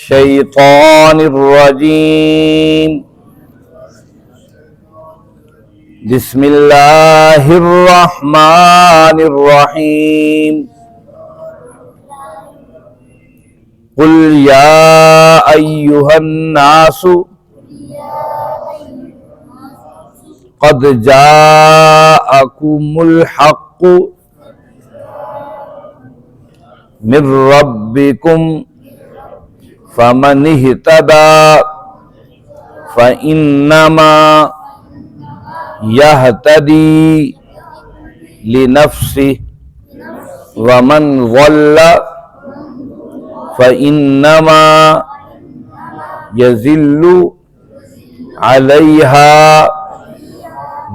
الشيطان الرجيم بسم الله الرحمن الرحيم قل يا أيها الناس قد جاءكم الحق من ربكم فمن اهتدى فإنما يهتدي لنفسه ومن ضل فإنما يضل عليها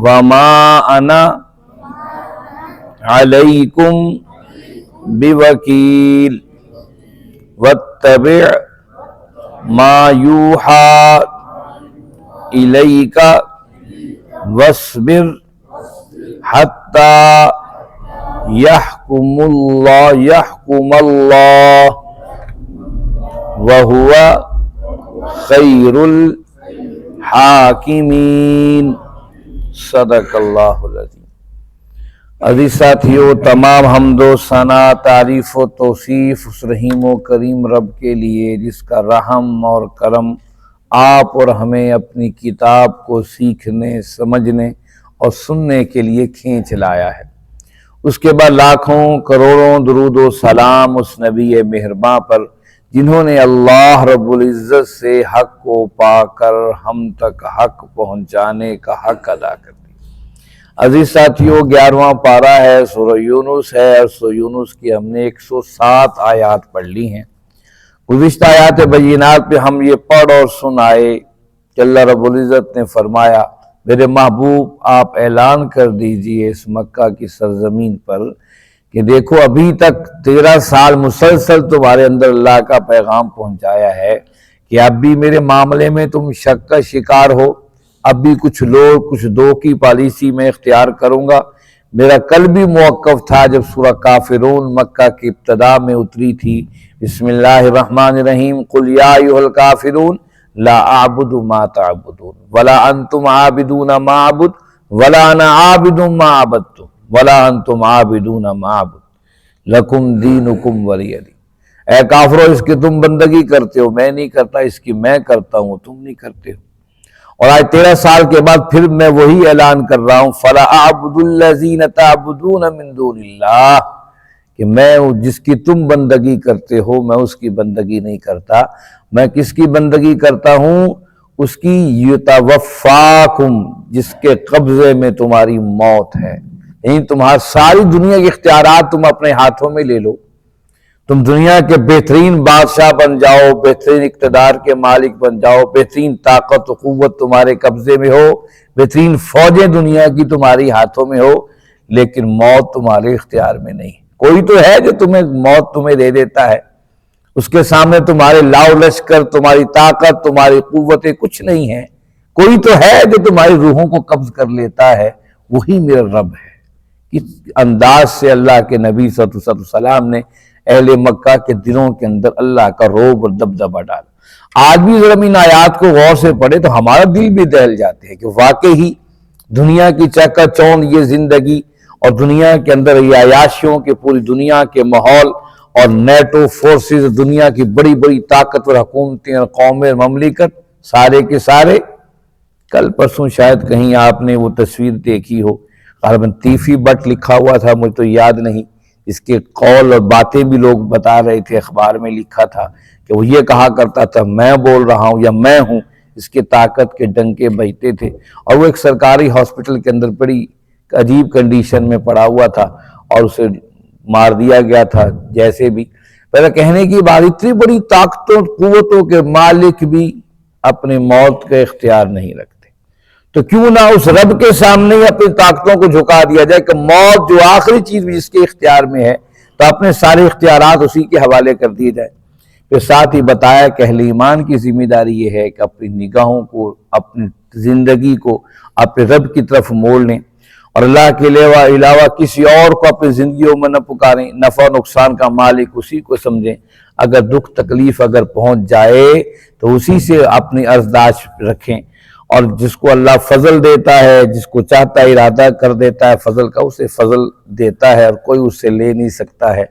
وما أنا عليكم بوكيل واتبع ما يوحى إليك واصبر حتى يحكم الله وهو خير الحاكمين صدق اللہ العظیم۔ عزیز ساتھیو، تمام حمد و ثنا، تعریف و توصیف اس رحیم و کریم رب کے لیے جس کا رحم اور کرم آپ اور ہمیں اپنی کتاب کو سیکھنے، سمجھنے اور سننے کے لیے کھینچ لایا ہے۔ اس کے بعد لاکھوں کروڑوں درود و سلام اس نبی مہرباں پر جنہوں نے اللہ رب العزت سے حق کو پا کر ہم تک حق پہنچانے کا حق ادا کر دیا۔ عزیز ساتھیو، 11واں پارہ ہے، سورہ یونس ہے، اور سورہ یونس کی ہم نے 107 آیات پڑھ لی ہیں۔ گزشتہ آیات بینات پہ ہم یہ پڑھ اور سنائے کہ اللہ رب العزت نے فرمایا میرے محبوب آپ اعلان کر دیجئے اس مکہ کی سرزمین پر کہ دیکھو ابھی تک 13 سال مسلسل تمہارے اندر اللہ کا پیغام پہنچایا ہے کہ اب بھی میرے معاملے میں تم شک کا شکار ہو، اب بھی کچھ لوگ کچھ دو کی پالیسی میں اختیار کروں گا۔ میرا کل بھی موقف تھا جب سورہ کافرون مکہ کی ابتدا میں اتری تھی، بسم اللہ الرحمن الرحیم، قل یا ایھا الکافرون لا اعبد ما تعبدون ولا انتم عابدون ما اعبد ولا انا عابد ما عبدتم ولا انتم عابدون ما اعبد لکم دینکم ولی دین۔ اے کافرو، اس کی تم بندگی کرتے ہو میں نہیں کرتا، اس کی میں کرتا ہوں تم نہیں کرتے ہو۔ اور آج 13 سال کے بعد پھر میں وہی اعلان کر رہا ہوں، فَلَا أَعْبُدُ الَّذِينَ تَعْبُدُونَ مِن دُونِ اللَّهِ، کہ میں جس کی تم بندگی کرتے ہو میں اس کی بندگی نہیں کرتا۔ میں کس کی بندگی کرتا ہوں؟ اس کی یتوفاکم، جس کے قبضے میں تمہاری موت ہے۔ یعنی تمہاری ساری دنیا کے اختیارات تم اپنے ہاتھوں میں لے لو، تم دنیا کے بہترین بادشاہ بن جاؤ، بہترین اقتدار کے مالک بن جاؤ، بہترین طاقت و قوت تمہارے قبضے میں ہو، بہترین فوجیں دنیا کی تمہاری ہاتھوں میں ہو، لیکن موت تمہارے اختیار میں نہیں۔ کوئی تو ہے جو موت تمہیں دے دیتا ہے، اس کے سامنے تمہارے لاؤ لشکر، تمہاری طاقت، تمہاری قوتیں کچھ نہیں ہیں۔ کوئی تو ہے جو تمہاری روحوں کو قبض کر لیتا ہے، وہی میرا رب ہے۔ اس انداز سے اللہ کے نبی صلی اللہ علیہ وسلم نے اہل مکہ کے دلوں کے اندر اللہ کا رعب اور دبدبہ ڈالا۔ آج بھی ذرا ان آیات کو غور سے پڑھے تو ہمارا دل بھی دہل جاتے ہیں کہ واقعی دنیا کی چکا چوند یہ زندگی اور دنیا کے اندر یہ عیاشیوں کے پوری دنیا کے ماحول اور نیٹو فورسز، دنیا کی بڑی بڑی طاقتور حکومتیں اور قومیں اور مملکت سارے کے سارے، کل پرسوں شاید کہیں آپ نے وہ تصویر دیکھی ہو، غالباً تیفی بٹ لکھا ہوا تھا، مجھے تو یاد نہیں، اس کے قول اور باتیں بھی لوگ بتا رہے تھے، اخبار میں لکھا تھا کہ وہ یہ کہا کرتا تھا میں بول رہا ہوں یا میں ہوں، اس کے طاقت کے ڈنکے بجتے تھے، اور وہ ایک سرکاری ہاسپٹل کے اندر بڑی عجیب کنڈیشن میں پڑا ہوا تھا اور اسے مار دیا گیا تھا۔ جیسے بھی پہلے کہنے کی بات، اتنی بڑی طاقتوں قوتوں کے مالک بھی اپنے موت کا اختیار نہیں رکھتے، تو کیوں نہ اس رب کے سامنے ہی اپنی طاقتوں کو جھکا دیا جائے کہ موت جو آخری چیز بھی جس کے اختیار میں ہے، تو اپنے سارے اختیارات اسی کے حوالے کر دیے جائیں۔ پھر ساتھ ہی بتایا کہ اہل ایمان کی ذمہ داری یہ ہے کہ اپنی نگاہوں کو، اپنی زندگی کو اپنے رب کی طرف موڑ لیں اور اللہ کے علاوہ کسی اور کو اپنی زندگیوں میں نہ پکاریں، نفع و نقصان کا مالک اسی کو سمجھیں۔ اگر دکھ تکلیف اگر پہنچ جائے تو اسی سے اپنی عرضداشت رکھیں، اور جس کو اللہ فضل دیتا ہے، جس کو چاہتا ہے ارادہ کر دیتا ہے فضل کا، اسے فضل دیتا ہے اور کوئی اس سے لے نہیں سکتا ہے،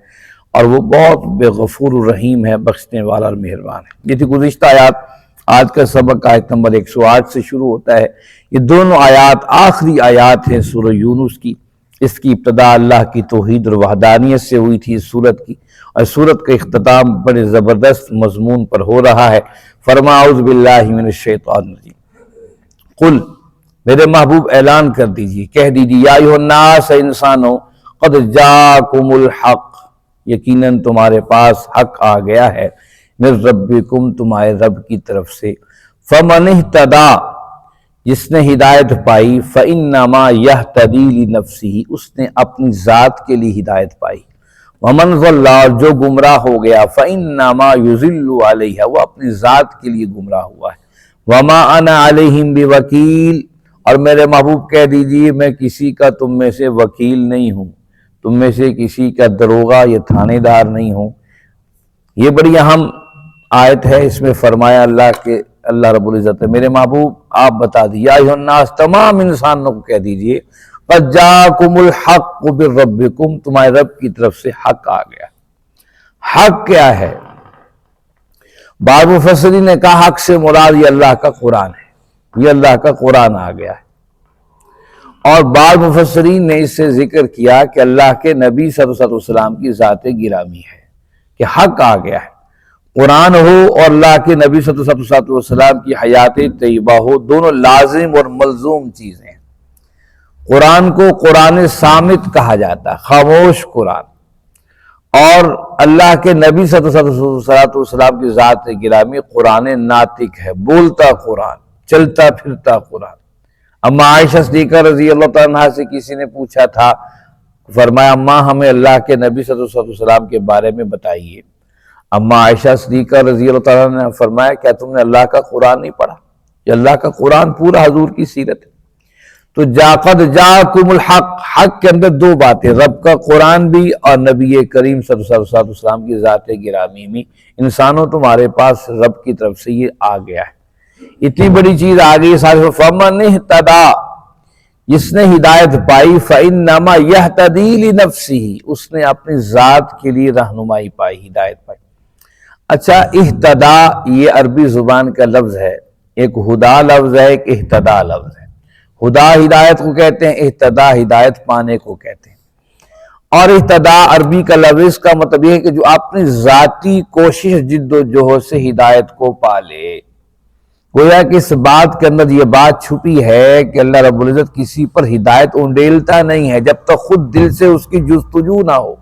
اور وہ بہت بے غفور الرحیم ہے، بخشنے والا اور مہربان ہے۔ یہ تھی گزشتہ آیات۔ آج کا سبق آیت نمبر 108 سے شروع ہوتا ہے۔ یہ دونوں آیات آخری آیات ہیں سورہ یونس کی۔ اس کی ابتدا اللہ کی توحید اور وحدانیت سے ہوئی تھی اس سورت کی، اور سورت کا اختتام بڑے زبردست مضمون پر ہو رہا ہے۔ فرما اعوذ باللہ من الشیطان الرجیم، قل، میرے محبوب اعلان کر دیجئے، کہہ دیجئے، یا ایھا الناس، انسانوں، قد جاءکم الحق، یقیناً تمہارے پاس حق آ گیا ہے، من ربکم، تمہارے رب کی طرف سے، فمن اہتدی، جس نے ہدایت پائی، فإنما یہتدی لنفسہ، اس نے اپنی ذات کے لیے ہدایت پائی، ومن ضل، جو گمراہ ہو گیا، فإنما یضل علیہا، وہ اپنی ذات کے لیے گمراہ ہوا ہے، وما انا علیہم بوکیل، اور میرے محبوب کہہ دیجئے میں کسی کا تم میں سے وکیل نہیں ہوں، تم میں سے کسی کا دروغہ یا تھانے دار نہیں ہوں۔ یہ بڑی اہم آیت ہے، اس میں فرمایا اللہ رب العزت ہے، میرے محبوب آپ بتا دیجئے، یا ایھا الناس، تمام انسانوں کو کہہ دیجئے، قد جاءکم الحق من ربکم، تمہارے رب کی طرف سے حق آ گیا۔ حق کیا ہے؟ بعض مفسرین نے کہا حق سے مراد یہ اللہ کا قرآن ہے، یہ اللہ کا قرآن آ گیا ہے، اور بعض مفسرین نے اس سے ذکر کیا کہ اللہ کے نبی صلی اللہ علیہ وسلم کی ذات گرامی ہے، کہ حق آ گیا ہے، قرآن ہو اور اللہ کے نبی صلی اللہ علیہ وسلم کی حیات طیبہ ہو، دونوں لازم اور ملزوم چیزیں ہیں۔ قرآن کو قرآن صامت کہا جاتا ہے، خاموش قرآن، اور اللہ کے نبی صلی اللہ علیہ وسلم کی ذات گرامی قرآن ناطق ہے، بولتا قرآن، چلتا پھرتا قرآن۔ اما عائشہ صدیقہ رضی اللہ تعالیٰ عنہا سے کسی نے پوچھا تھا، فرمایا اماں ہمیں اللہ کے نبی صلی اللہ علیہ وسلم کے بارے میں بتائیے۔ اما عائشہ صدیقہ رضی اللہ تعالیٰ عنہ نے فرمایا کیا تم نے اللہ کا قرآن نہیں پڑھا؟ یہ اللہ کا قرآن پورا حضور کی سیرت ہے۔ تو قد جاءکم الحق، حق کے اندر دو باتیں، رب کا قرآن بھی اور نبی کریم صلی اللہ علیہ وسلم کی ذات گرامی بھی۔ انسانوں تمہارے پاس رب کی طرف سے یہ آ گیا ہے، اتنی بڑی چیز آ گئی سارے۔ فمن اہتدی، جس نے ہدایت پائی، فإنما یہتدی لنفسہ، اس نے اپنی ذات کے لیے رہنمائی پائی، ہدایت پائی۔ اچھا، اہتدا یہ عربی زبان کا لفظ ہے، ایک ہدا لفظ ہے، ایک اہتدا لفظ ہے۔ ہدا ہدایت کو کہتے ہیں، اہتدا ہدایت پانے کو کہتے ہیں، اور اہتدا عربی کا لفظ، اس کا مطلب یہ ہے کہ جو اپنی ذاتی کوشش جد و جہد سے ہدایت کو پالے۔ گویا کہ اس بات کے اندر یہ بات چھپی ہے کہ اللہ رب العزت کسی پر ہدایت انڈیلتا نہیں ہے جب تک خود دل سے اس کی جستجو نہ ہو۔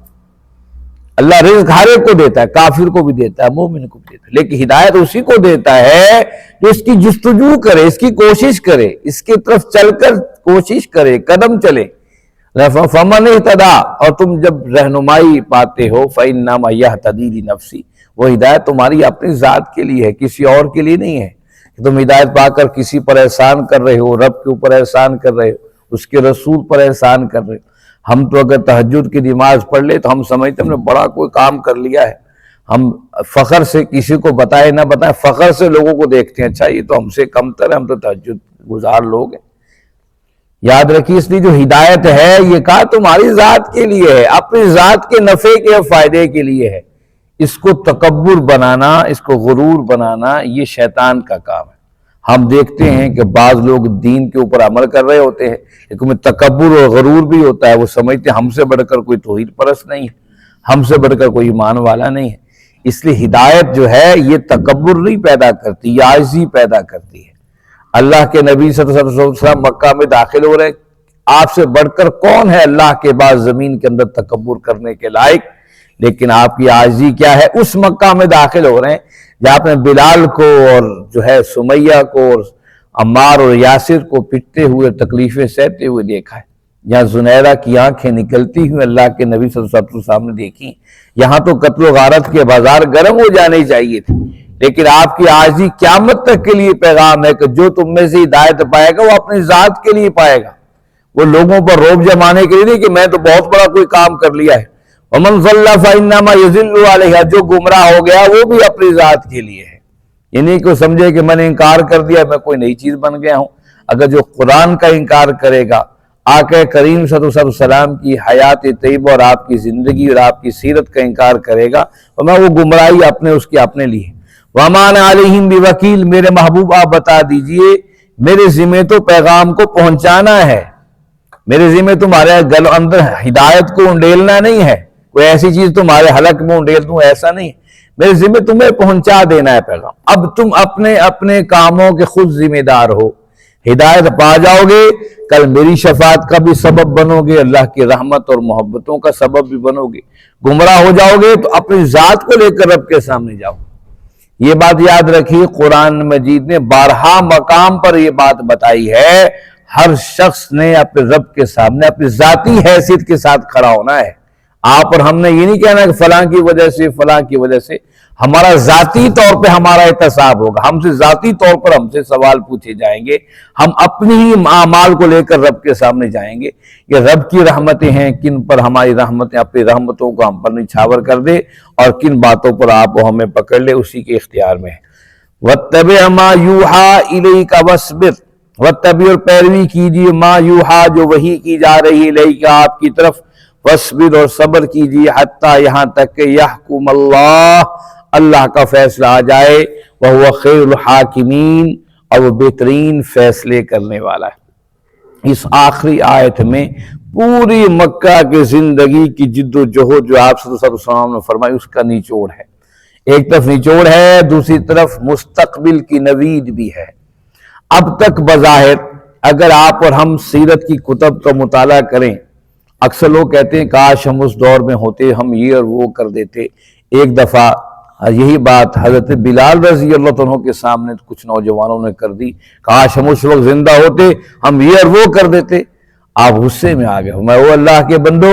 اللہ رزق ہر ایک کو دیتا ہے، کافر کو بھی دیتا ہے، مومن کو بھی دیتا ہے، لیکن ہدایت اسی کو دیتا ہے جو اس کی جستجو کرے، اس کی کوشش کرے، اس کی طرف چل کر کوشش کرے، قدم چلے۔ فمن اہتدی، اور تم جب رہنمائی پاتے ہو، فإنما یہتدی لنفسہ، وہ ہدایت تمہاری اپنی ذات کے لیے ہے، کسی اور کے لیے نہیں ہے کہ تم ہدایت پا کر کسی پر احسان کر رہے ہو، رب کے اوپر احسان کر رہے ہو، اس کے رسول پر احسان کر رہے ہو۔ ہم تو اگر تہجد کی نماز پڑھ لے تو ہم سمجھتے ہم نے بڑا کوئی کام کر لیا ہے، ہم فخر سے کسی کو بتائے نہ بتائے، فخر سے لوگوں کو دیکھتے ہیں، اچھا یہ تو ہم سے کم تر ہے، ہم تو تہجد گزار لوگ ہیں۔ یاد رکھیے، اس لیے جو ہدایت ہے یہ کہا تمہاری ذات کے لیے ہے، اپنی ذات کے نفع کے فائدے کے لیے ہے۔ اس کو تکبر بنانا، اس کو غرور بنانا، یہ شیطان کا کام ہے۔ ہم دیکھتے ہیں کہ بعض لوگ دین کے اوپر عمل کر رہے ہوتے ہیں لیکن میں تکبر اور غرور بھی ہوتا ہے، وہ سمجھتے ہیں ہم سے بڑھ کر کوئی توحید پرست نہیں ہے، ہم سے بڑھ کر کوئی ایمان والا نہیں ہے۔ اس لیے ہدایت جو ہے یہ تکبر نہیں پیدا کرتی، یہ عاجزی پیدا کرتی ہے۔ اللہ کے نبی صلی اللہ علیہ وسلم مکہ میں داخل ہو رہے، آپ سے بڑھ کر کون ہے اللہ کے بعد زمین کے اندر تکبر کرنے کے لائق؟ لیکن آپ کی عاجزی کیا ہے؟ اس مکہ میں داخل ہو رہے ہیں جہاں آپ نے بلال کو اور جو ہے سمیہ کو اور عمار اور یاسر کو پٹتے ہوئے، تکلیفیں سہتے ہوئے دیکھا ہے، جہاں زنیرہ کی آنکھیں نکلتی ہوئی اللہ کے نبی صلی اللہ علیہ وسلم نے دیکھی۔ یہاں تو قتل و غارت کے بازار گرم ہو جانے چاہیے تھے، لیکن آپ کی عاجزی قیامت تک کے لیے پیغام ہے کہ جو تم میں سے ہدایت پائے گا وہ اپنی ذات کے لیے پائے گا، وہ لوگوں پر روب جمانے کے لیے نہیں کہ میں تو بہت بڑا کوئی کام کر لیا ہے، ومن ضل فانما يضل علیہ، جو گمراہ ہو گیا وہ بھی اپنی ذات کے لیے ہے۔ یہ نہیں کہ سمجھے کہ میں نے انکار کر دیا میں کوئی نئی چیز بن گیا ہوں۔ اگر جو قرآن کا انکار کرے گا، آقا کریم صلی اللہ علیہ وسلم کی حیات طیبہ اور آپ کی زندگی اور آپ کی سیرت کا انکار کرے گا، وہ گمراہی اس کے اپنے لیے۔ وَمَا أَنَا عَلَيْهِمْ بِوَكِيلٍ، میرے محبوب آپ بتا دیجئے میرے ذمہ تو پیغام کو پہنچانا ہے، میرے ذمہ تمہارے اندر ہدایت کو انڈیلنا نہیں ہے، کوئی ایسی چیز تمہارے حلق میں انڈیل دوں، ایسا نہیں ہے، میرے ذمہ تمہیں پہنچا دینا ہے پیغام۔ اب تم اپنے کاموں کے خود ذمہ دار ہو، ہدایت پا جاؤ گے، کل میری شفاعت کا بھی سبب بنو گے، اللہ کی رحمت اور محبتوں کا سبب بھی بنو گے۔ گمراہ ہو جاؤ گے تو اپنی ذات کو لے کر رب کے سامنے جاؤ۔ یہ بات یاد رکھیے، قرآن مجید نے بارہا مقام پر یہ بات بتائی ہے، ہر شخص نے اپنے رب کے سامنے اپنی ذاتی حیثیت کے ساتھ کھڑا ہونا ہے۔ آپ اور ہم نے یہ نہیں کہنا کہ فلاں کی وجہ سے فلاں کی وجہ سے، ہمارا ذاتی طور پہ ہمارا احتساب ہوگا، ہم سے ذاتی طور پر ہم سے سوال پوچھے جائیں گے، ہم اپنی ہی اعمال کو لے کر رب کے سامنے جائیں گے۔ یہ رب کی رحمتیں ہیں، کن پر ہماری رحمتیں، اپنی رحمتوں کو ہم پر نچھاور کر دے اور کن باتوں پر آپ وہ ہمیں پکڑ لے، اسی کے اختیار میں ہے۔ وَاتَّبِعْ مَا يُوحَىٰ إِلَيْكَ وَاصْبِرْ، وَاتَّبِعْ اور پیروی کیجیے، ما یوحیٰ جو وحی کی جا رہی ہے، الیک آپ کی طرف، وَاصْبِرْ اور صبر کیجیے، حتیٰ یہاں تک کہ یحکم اللہ، اللہ کا فیصلہ آ جائے، وَهُوَ خَيْرُ الْحَاكِمِينَ اور وہ بہترین فیصلے کرنے والا ہے۔ اس آخری آیت میں پوری مکہ کی زندگی کی جد و جہد جو آپ صلی اللہ علیہ وسلم نے فرمائی اس کا نچوڑ ہے۔ ایک طرف نچوڑ ہے، دوسری طرف مستقبل کی نوید بھی ہے۔ اب تک بظاہر اگر آپ اور ہم سیرت کی کتب کا مطالعہ کریں، اکثر لوگ کہتے ہیں کاش ہم اس دور میں ہوتے، ہم یہ اور وہ کر دیتے۔ ایک دفعہ یہی بات حضرت بلال رضی اللہ عنہ کے سامنے کچھ نوجوانوں نے کر دی، کاش ہم اس وقت زندہ ہوتے، ہم یہ اور وہ کر دیتے۔ آپ غصے میں آ گئے، میں وہ اللہ کے بندو،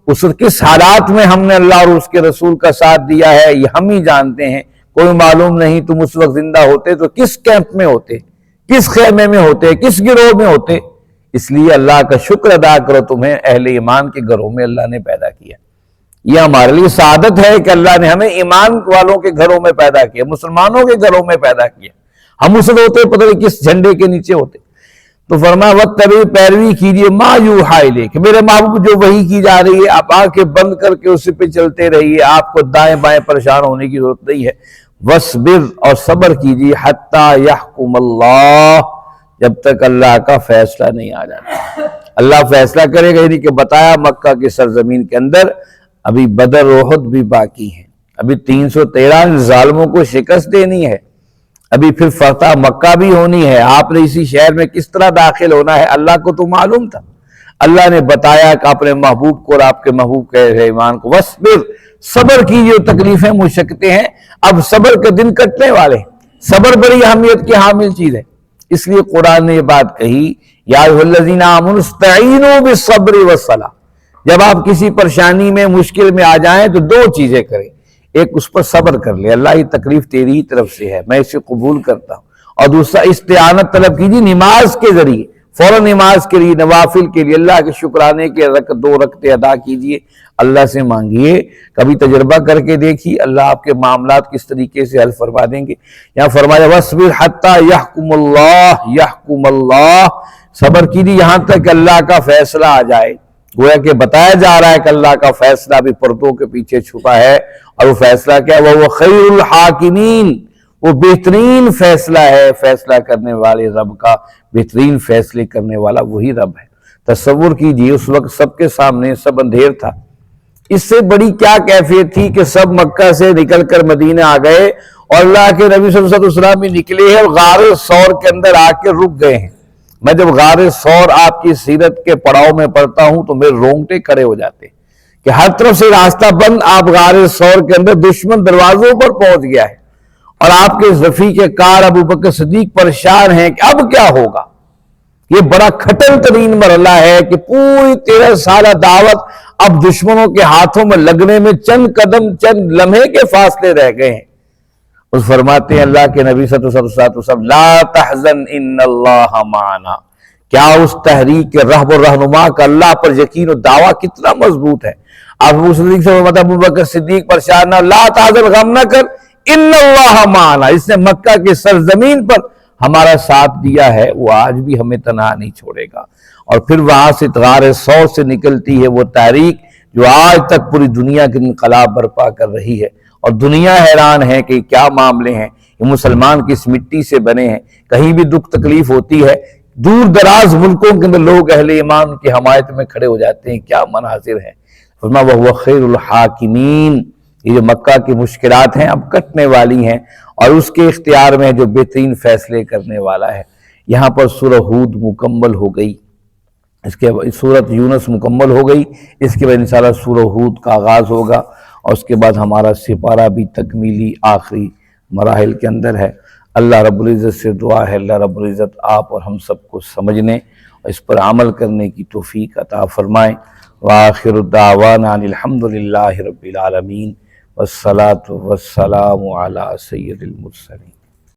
اس کس حالات میں ہم نے اللہ اور اس کے رسول کا ساتھ دیا ہے یہ ہم ہی جانتے ہیں، کوئی معلوم نہیں تم اس وقت زندہ ہوتے تو کس کیمپ میں ہوتے، کس خیمے میں ہوتے، کس گروہ میں ہوتے۔ اس لیے اللہ کا شکر ادا کرو، تمہیں اہل ایمان کے گھروں میں اللہ نے پیدا کیا۔ یہ ہمارے لیے سعادت ہے کہ اللہ نے ہمیں ایمان والوں کے گھروں میں پیدا کیا، مسلمانوں کے گھروں میں پیدا کیا۔ ہم اس ہوتے پتہ نہیں کس جھنڈے کے نیچے ہوتے۔ تو فرمایا وَاتَّبِعْ پیروی کیجیے مَا یُوحَىٰ إِلَيْكَ، میرے محبوب جو وحی کی جا رہی ہے آپ آنکھیں بند کر کے اس پہ چلتے رہیے، آپ کو دائیں بائیں پریشان ہونے کی ضرورت نہیں ہے۔ وَاصْبِرْ اور صبر کیجیے، حَتَّىٰ يَحْكُمَ اللَّهُ جب تک اللہ کا فیصلہ نہیں آ جاتا۔ اللہ فیصلہ کرے گا، یعنی کہ بتایا مکہ کی سرزمین کے اندر ابھی بدر و احد بھی باقی ہیں، ابھی 313 ظالموں کو شکست دینی ہے، ابھی پھر فتح مکہ بھی ہونی ہے۔ آپ نے اسی شہر میں کس طرح داخل ہونا ہے اللہ کو تو معلوم تھا، اللہ نے بتایا کہ اپنے محبوب کو اور آپ کے محبوب کے ایمان کو وَاصْبِرْ صبر کیجیے، تکلیفیں مشقتیں ہیں، اب صبر کے دن کٹنے والے، صبر بڑی اہمیت کی حامل چیز ہے۔ اس لیے قرآن نے یہ بات کہی یا ایھا الذین آمنوا استعینوا بالصبر والصلاۃ، جب آپ کسی پریشانی میں مشکل میں آ جائیں تو دو چیزیں کریں، ایک اس پر صبر کر لے، اللہ یہ تکلیف تیری ہی طرف سے ہے میں اسے قبول کرتا ہوں، اور دوسرا استعانت طلب کیجیے نماز کے ذریعے، فوراً نماز کے لیے، نوافل کے لیے اللہ کے شکرانے کے 2 رکعتیں ادا کیجیے، اللہ سے مانگیے، کبھی تجربہ کر کے دیکھیے اللہ آپ کے معاملات کس طریقے سے حل فرما دیں گے۔ یہاں فرمایا وَاصْبِرْ حَتَّىٰ يَحْكُمَ اللَّهُ يَحْكُمَ اللَّهُ، صبر کیجیے یہاں تک کہ اللہ کا فیصلہ آ جائے۔ گویا کہ بتایا جا رہا ہے کہ اللہ کا فیصلہ بھی پردوں کے پیچھے چھپا ہے، اور وہ فیصلہ کیا ہے؟ وہ خیر الحاکمین، وہ بہترین فیصلہ ہے، فیصلہ کرنے والے رب کا بہترین فیصلے کرنے والا وہی رب ہے۔ تصور کیجئے اس وقت سب کے سامنے سب اندھیر تھا، اس سے بڑی کیا کیفیت تھی کہ سب مکہ سے نکل کر مدینہ آ گئے اور اللہ کے نبی صلی اللہ علیہ وسلم بھی نکلے ہیں اور غار ثور کے اندر آ کے رک گئے ہیں۔ میں جب غار ثور آپ کی سیرت کے پڑاؤ میں پڑھتا ہوں تو میرے رونگٹے کھڑے ہو جاتے کہ ہر طرف سے راستہ بند، آپ غار ثور کے اندر دشمن دروازوں پر پہنچ گیا ہے اور آپ کے رفیق کار ابو بکر صدیق پریشان ہیں کہ اب کیا ہوگا۔ یہ بڑا کھٹن ترین مرحلہ ہے کہ پوری 13 سالہ دعوت اب دشمنوں کے ہاتھوں میں لگنے میں چند قدم، چند لمحے کے فاصلے رہ گئے ہیں۔ اس فرماتے ہیں اللہ کے نبی صلی اللہ علیہ وسلم لا تحزن ان اللہ معنا، کیا اس تحریک کے رہب و رہنما کا اللہ پر یقین و دعویٰ کتنا مضبوط ہے۔ آپ ابو صدیق سے فرماتا ابو بکر صدیق پریشان نہ، لا تحزن، غم نہ کر، ان اللہ معنا، اس نے مکہ کے سرزمین پر ہمارا ساتھ دیا ہے، وہ آج بھی ہمیں تنہا نہیں چھوڑے گا۔ اور پھر وہاں سے غار ثور سے نکلتی ہے وہ تحریک جو آج تک پوری دنیا کے انقلاب برپا کر رہی ہے، اور دنیا حیران ہے کہ کیا معاملے ہیں، یہ مسلمان کس مٹی سے بنے ہیں۔ کہیں بھی دکھ تکلیف ہوتی ہے، دور دراز ملکوں کے اندر لوگ اہل ایمان کی حمایت میں کھڑے ہو جاتے ہیں، کیا مناظر ہیں۔ فرمایا وَهُوَ خَيْرُ الْحَاكِمِينَ، یہ جو مکہ کی مشکلات ہیں اب کٹنے والی ہیں، اور اس کے اختیار میں جو بہترین فیصلے کرنے والا ہے۔ یہاں پر سورہ ہود مکمل ہو گئی، اس کے بعد سورۃ یونس مکمل ہو گئی، اس کے بعد انشاءاللہ سورہ ہود کا آغاز ہوگا، اور اس کے بعد ہمارا سپارہ بھی تکمیلی آخری مراحل کے اندر ہے۔ اللہ رب العزت سے دعا ہے اللہ رب العزت آپ اور ہم سب کو سمجھنے اور اس پر عمل کرنے کی توفیق عطا فرمائیں۔ وآخر دعوانا ان الحمد للہ رب العالمین، والصلاة والسلام علی سید المرسلین۔